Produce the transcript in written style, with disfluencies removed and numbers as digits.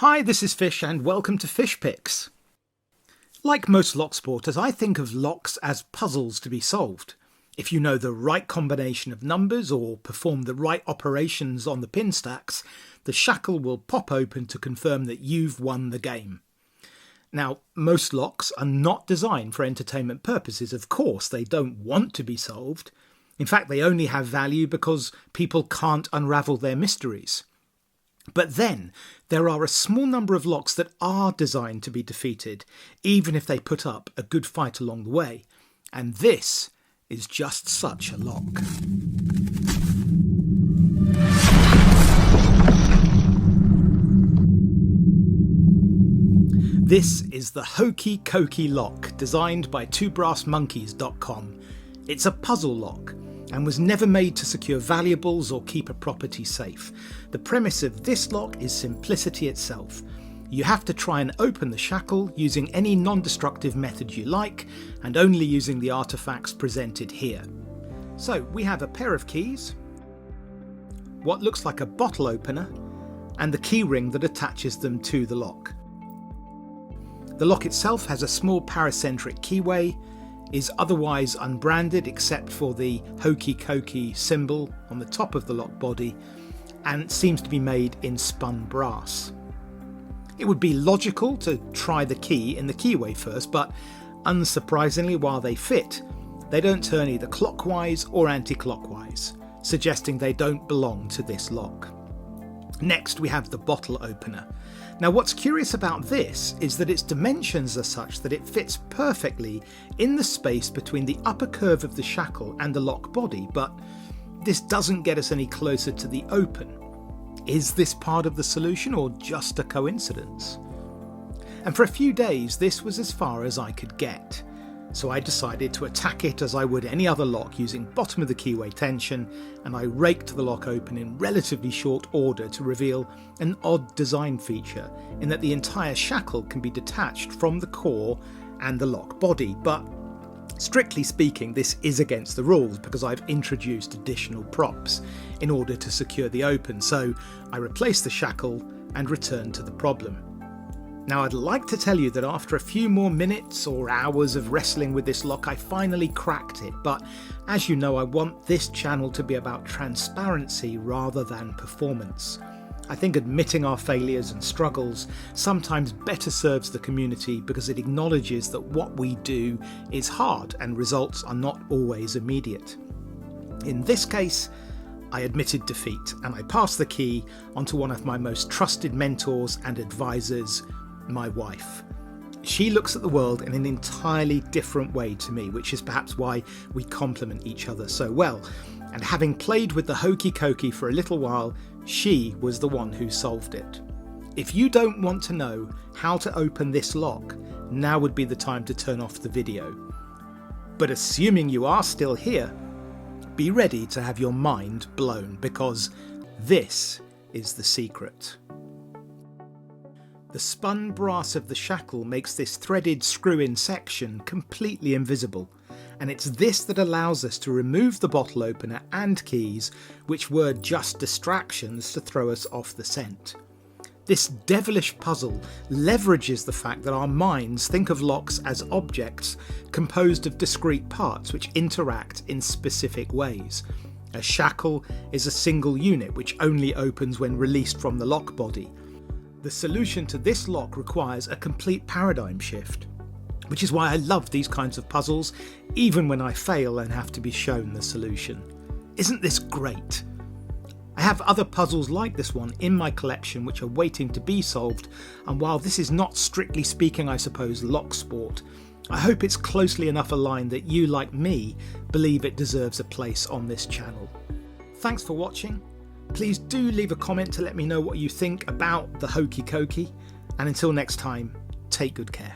Hi, this is Fish and welcome to Fish Picks. Like most lock sporters, I think of locks as puzzles to be solved. If you know the right combination of numbers or perform the right operations on the pin stacks, the shackle will pop open to confirm that you've won the game. Now, most locks are not designed for entertainment purposes. Of course, they don't want to be solved. In fact, they only have value because people can't unravel their mysteries. But then, there are a small number of locks that are designed to be defeated, even if they put up a good fight along the way. And this is just such a lock. This is the HoKey CoKey lock, designed by twobrassmonkeys.com. It's a puzzle lock, and was never made to secure valuables or keep a property safe. The premise of this lock is simplicity itself. You have to try and open the shackle using any non-destructive method you like, and only using the artifacts presented here. So we have a pair of keys, what looks like a bottle opener, and the key ring that attaches them to the lock. The lock itself has a small paracentric keyway, is otherwise unbranded except for the HoKey CoKey symbol on the top of the lock body, and seems to be made in spun brass. It would be logical to try the key in the keyway first, but unsurprisingly, while they fit, they don't turn either clockwise or anti-clockwise, suggesting they don't belong to this lock. Next, we have the bottle opener. Now, what's curious about this is that its dimensions are such that it fits perfectly in the space between the upper curve of the shackle and the lock body, but this doesn't get us any closer to the open. Is this part of the solution or just a coincidence? And for a few days, this was as far as I could get. So I decided to attack it as I would any other lock, using bottom of the keyway tension, and I raked the lock open in relatively short order to reveal an odd design feature in that the entire shackle can be detached from the core and the lock body. But strictly speaking, this is against the rules because I've introduced additional props in order to secure the open, so I replaced the shackle and returned to the problem. Now, I'd like to tell you that after a few more minutes or hours of wrestling with this lock, I finally cracked it, but as you know, I want this channel to be about transparency rather than performance. I think admitting our failures and struggles sometimes better serves the community because it acknowledges that what we do is hard and results are not always immediate. In this case, I admitted defeat and I passed the key onto one of my most trusted mentors and advisors, my wife. She looks at the world in an entirely different way to me, which is perhaps why we complement each other so well. And having played with the HoKey CoKey for a little while, she was the one who solved it. If you don't want to know how to open this lock, now would be the time to turn off the video. But assuming you are still here, be ready to have your mind blown, because this is the secret. The spun brass of the shackle makes this threaded screw-in section completely invisible, and it's this that allows us to remove the bottle opener and keys, which were just distractions to throw us off the scent. This devilish puzzle leverages the fact that our minds think of locks as objects composed of discrete parts which interact in specific ways. A shackle is a single unit which only opens when released from the lock body. The solution to this lock requires a complete paradigm shift, which is why I love these kinds of puzzles, even when I fail and have to be shown the solution. Isn't this great? I have other puzzles like this one in my collection which are waiting to be solved, and while this is not strictly speaking, I suppose, lock sport, I hope it's closely enough aligned that you, like me, believe it deserves a place on this channel. Thanks for watching. Please do leave a comment to let me know what you think about the HoKey CoKey, and until next time, take good care.